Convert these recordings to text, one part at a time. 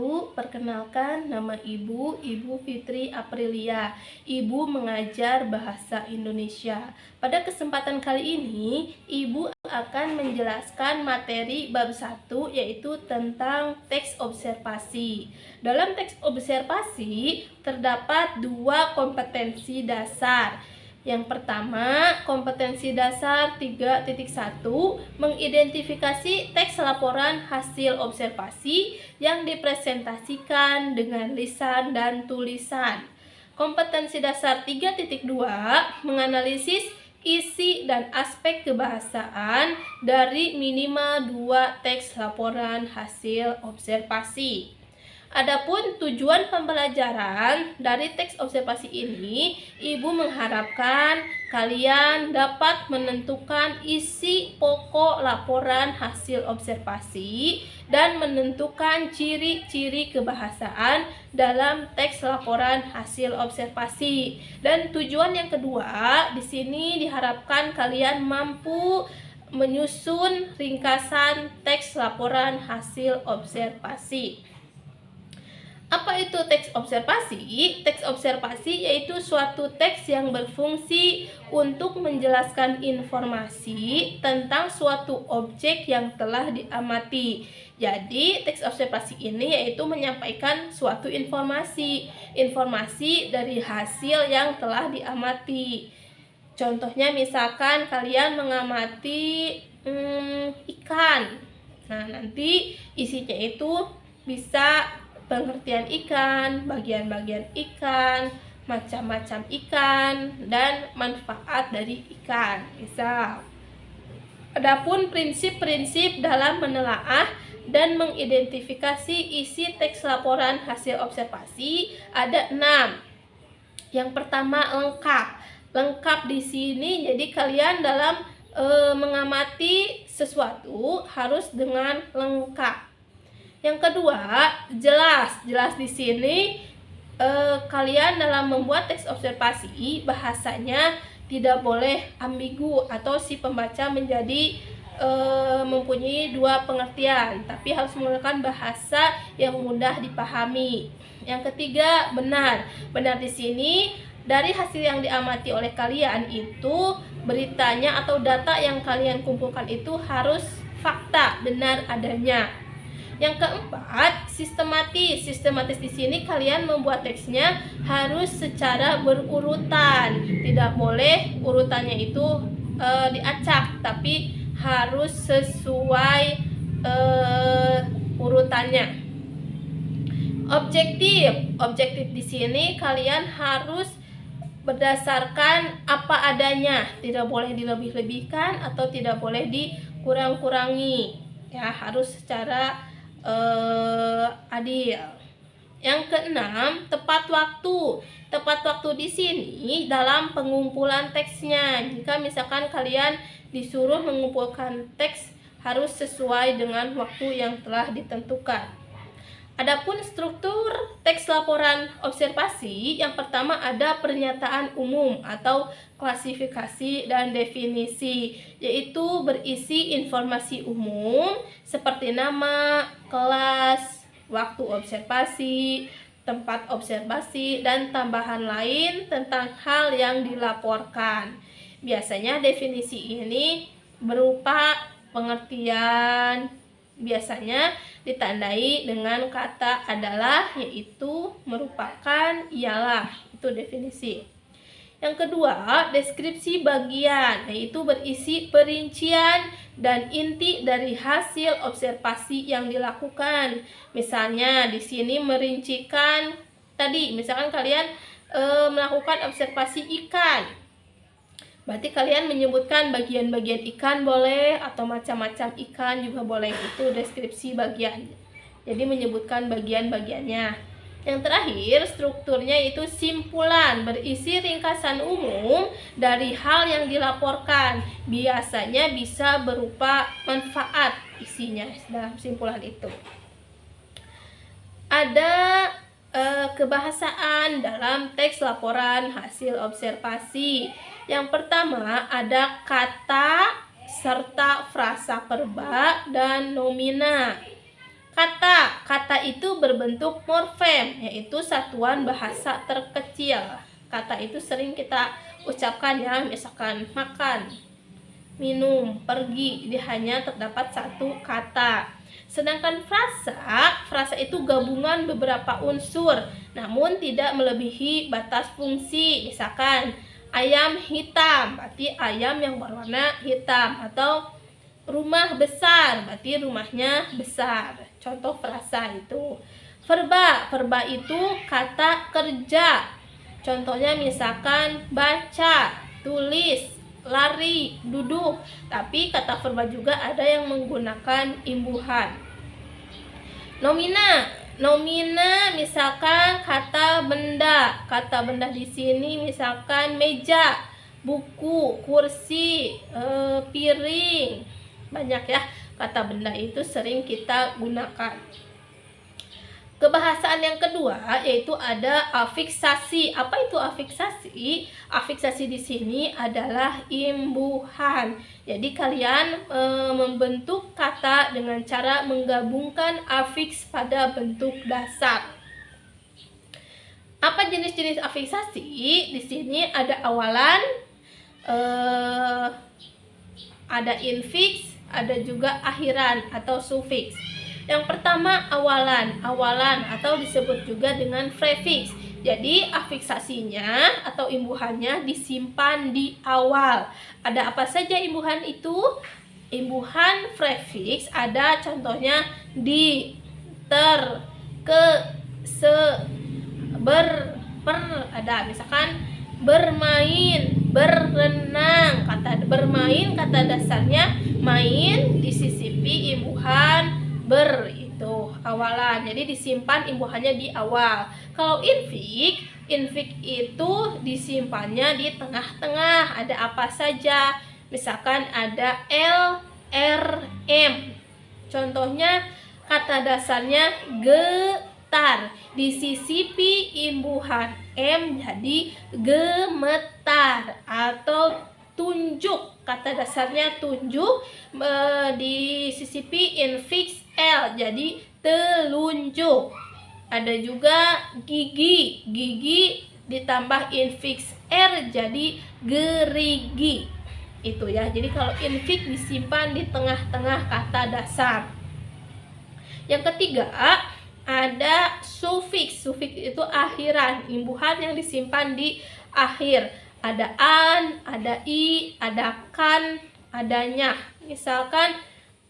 wabarakatuh. Perkenalkan, nama Ibu Fitri Aprilia. Ibu mengajar bahasa Indonesia. Pada kesempatan kali ini, Ibu akan menjelaskan materi bab 1, yaitu tentang teks observasi. Dalam teks observasi terdapat 2 kompetensi dasar. Yang pertama, kompetensi dasar 3.1, mengidentifikasi teks laporan hasil observasi yang dipresentasikan dengan lisan dan tulisan. Kompetensi dasar 3.2, menganalisis isi dan aspek kebahasaan dari minimal 2 teks laporan hasil observasi. Adapun tujuan pembelajaran dari teks observasi ini, Ibu mengharapkan kalian dapat menentukan isi pokok laporan hasil observasi dan menentukan ciri-ciri kebahasaan dalam teks laporan hasil observasi. Dan tujuan yang kedua, di sini diharapkan kalian mampu menyusun ringkasan teks laporan hasil observasi. Apa itu teks observasi? Teks observasi yaitu suatu teks yang berfungsi untuk menjelaskan informasi tentang suatu objek yang telah diamati. Jadi, teks observasi ini yaitu menyampaikan suatu informasi dari hasil yang telah diamati. Contohnya misalkan kalian mengamati ikan. Nah, nanti isinya itu bisa pengertian ikan, bagian-bagian ikan, macam-macam ikan, dan manfaat dari ikan. Misal, adapun prinsip-prinsip dalam menelaah dan mengidentifikasi isi teks laporan hasil observasi ada 6. Yang pertama, lengkap. Lengkap di sini jadi kalian dalam mengamati sesuatu harus dengan lengkap. Yang kedua, jelas. Jelas di sini kalian dalam membuat teks observasi bahasanya tidak boleh ambigu atau si pembaca menjadi mempunyai 2 pengertian, tapi harus menggunakan bahasa yang mudah dipahami. Yang ketiga, benar. Benar di sini dari hasil yang diamati oleh kalian itu beritanya atau data yang kalian kumpulkan itu harus fakta, benar adanya. Yang keempat, sistematis. Sistematis di sini kalian membuat teksnya harus secara berurutan. Tidak boleh urutannya itu diacak, tapi harus sesuai urutannya. Objektif. Objektif di sini kalian harus berdasarkan apa adanya. Tidak boleh dilebih-lebihkan atau tidak boleh dikurang-kurangi. Ya, harus secara adil. Yang keenam, tepat waktu. Tepat waktu di sini dalam pengumpulan teksnya. Jika misalkan kalian disuruh mengumpulkan teks harus sesuai dengan waktu yang telah ditentukan. Adapun struktur teks laporan observasi, yang pertama ada pernyataan umum atau klasifikasi dan definisi, yaitu berisi informasi umum seperti nama, kelas, waktu observasi, tempat observasi, dan tambahan lain tentang hal yang dilaporkan. Biasanya definisi ini berupa pengertian, biasanya ditandai dengan kata adalah, yaitu, merupakan, ialah. Itu definisi. Yang kedua, deskripsi bagian, yaitu berisi perincian dan inti dari hasil observasi yang dilakukan. Misalnya di sini merincikan tadi, misalkan kalian melakukan observasi ikan. Berarti kalian menyebutkan bagian-bagian ikan boleh, atau macam-macam ikan juga boleh. Itu deskripsi bagian. Jadi menyebutkan bagian-bagiannya. Yang terakhir, strukturnya itu simpulan, berisi ringkasan umum dari hal yang dilaporkan. Biasanya bisa berupa manfaat isinya dalam simpulan itu. Ada kebahasaan dalam teks laporan hasil observasi. Yang pertama ada kata serta frasa perba dan nomina. Kata itu berbentuk morfem, yaitu satuan bahasa terkecil. Kata itu sering kita ucapkan ya, misalkan makan, minum, pergi, dia hanya terdapat satu kata. Sedangkan frasa itu gabungan beberapa unsur, namun tidak melebihi batas fungsi. Misalkan ayam hitam, berarti ayam yang berwarna hitam, atau rumah besar, berarti rumahnya besar. Contoh frasa itu. Verba itu kata kerja. Contohnya misalkan baca, tulis, lari, duduk. Tapi kata verba juga ada yang menggunakan imbuhan. Nomina misalkan kata benda. Kata benda di sini misalkan meja, buku, kursi, piring. Banyak ya, kata benda itu sering kita gunakan. Kebahasaan yang kedua yaitu ada afiksasi. Apa itu afiksasi? Afiksasi di sini adalah imbuhan. Jadi kalian membentuk kata dengan cara menggabungkan afiks pada bentuk dasar. Apa jenis-jenis afiksasi? Di sini ada awalan, ada infiks, ada juga akhiran atau sufiks. Yang pertama awalan atau disebut juga dengan prefiks. Jadi afiksasinya atau imbuhannya disimpan di awal. Ada apa saja imbuhan itu? Imbuhan prefiks ada contohnya di, ter, ke, se, ber, per. Ada misalkan bermain, berenang. Kata bermain kata dasarnya main, disisipi imbuhan ber, itu awalan. Jadi disimpan imbuhannya di awal. Kalau infik itu disimpannya di tengah-tengah. Ada apa saja? Misalkan ada L, R, M. Contohnya kata dasarnya getar, disisipi imbuhan M jadi gemetar. Atau tunjuk, kata dasarnya tunjuk, disisipi infiks L jadi telunjuk. Ada juga gigi ditambah infiks R jadi gerigi. Itu ya. Jadi kalau infiks disimpan di tengah-tengah kata dasar. Yang ketiga ada sufiks. Sufiks itu akhiran, imbuhan yang disimpan di akhir. Ada an, ada i, ada kan, adanya. Misalkan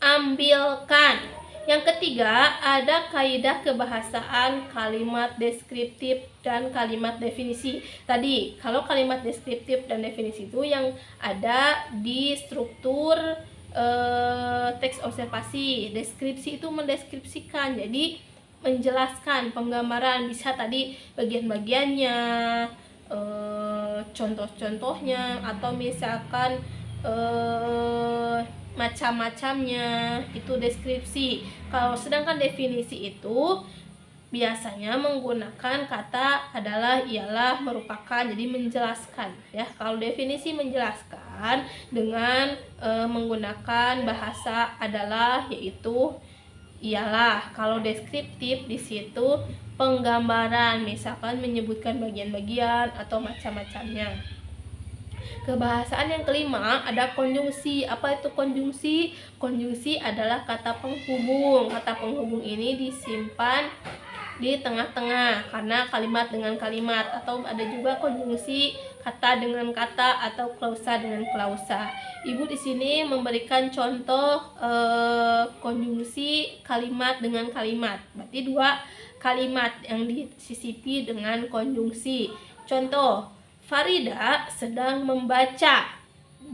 ambilkan. Yang ketiga ada kaidah kebahasaan kalimat deskriptif dan kalimat definisi. Tadi kalau kalimat deskriptif dan definisi itu yang ada di struktur teks observasi. Deskripsi itu mendeskripsikan, jadi menjelaskan penggambaran, bisa tadi bagian-bagiannya, contoh-contohnya, atau misalkan macam-macamnya, itu deskripsi. Kalau sedangkan definisi itu biasanya menggunakan kata adalah, ialah, merupakan, jadi menjelaskan ya. Kalau definisi menjelaskan dengan menggunakan bahasa adalah, yaitu ialah. Kalau deskriptif di situ penggambaran, misalkan menyebutkan bagian-bagian atau macam-macamnya. Kebahasaan yang kelima ada konjungsi. Apa itu konjungsi? Konjungsi adalah kata penghubung. Kata penghubung ini disimpan di tengah-tengah karena kalimat dengan kalimat, atau ada juga konjungsi kata dengan kata atau klausa dengan klausa. Ibu di sini memberikan contoh konjungsi kalimat dengan kalimat. Berarti dua kalimat yang disisipi dengan konjungsi. Contoh, Farida sedang membaca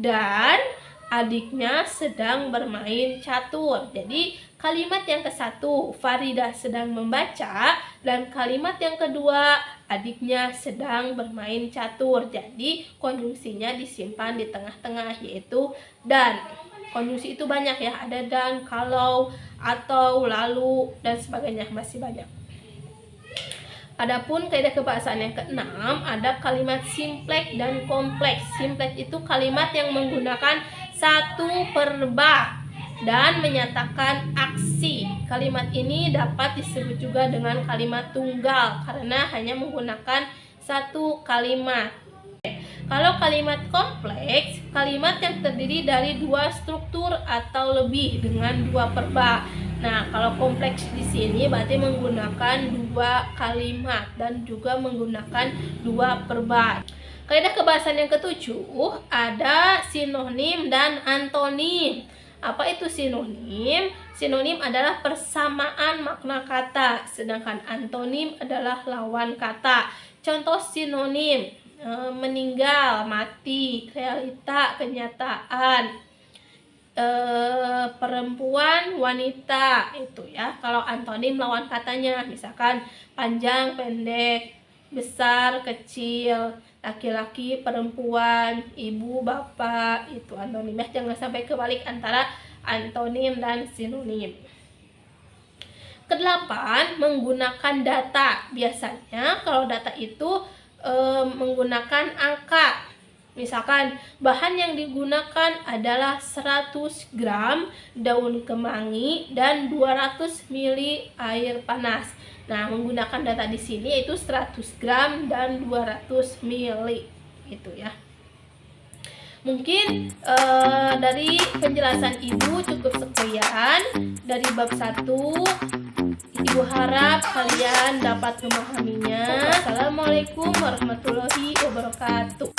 dan adiknya sedang bermain catur. Jadi kalimat yang ke-1 Farida sedang membaca, dan kalimat yang kedua adiknya sedang bermain catur. Jadi konjungsinya disimpan di tengah-tengah, yaitu dan. Konjungsi itu banyak ya, ada dan, kalau, atau, lalu, dan sebagainya, masih banyak. Adapun kaidah kebahasaan yang ke-6 ada kalimat simpleks dan kompleks. Simpleks itu kalimat yang menggunakan satu verba dan menyatakan aksi. Kalimat ini dapat disebut juga dengan kalimat tunggal karena hanya menggunakan satu kalimat. Kalau kalimat kompleks, kalimat yang terdiri dari dua struktur atau lebih dengan dua verba. Nah, kalau kompleks di sini berarti menggunakan dua kalimat dan juga menggunakan dua verba. Kaidah kebahasan yang ketujuh ada sinonim dan antonim. Apa itu sinonim? Sinonim adalah persamaan makna kata, sedangkan antonim adalah lawan kata. Contoh sinonim: meninggal, mati, realita, kenyataan, perempuan, wanita, itu ya. Kalau antonim lawan katanya, misalkan panjang, pendek, besar, kecil, laki-laki, perempuan, ibu, bapak, itu antonim ya. Jangan sampai kebalik antara antonim dan sinonim. Kedelapan, menggunakan data. Biasanya kalau data itu menggunakan angka. Misalkan bahan yang digunakan adalah 100 gram daun kemangi dan 200 ml air panas. Nah, menggunakan data di sini yaitu 100 gram dan 200 ml itu ya. Mungkin dari penjelasan Ibu cukup sekian dari bab 1. Ibu harap kalian dapat memahaminya. Assalamualaikum warahmatullahi wabarakatuh.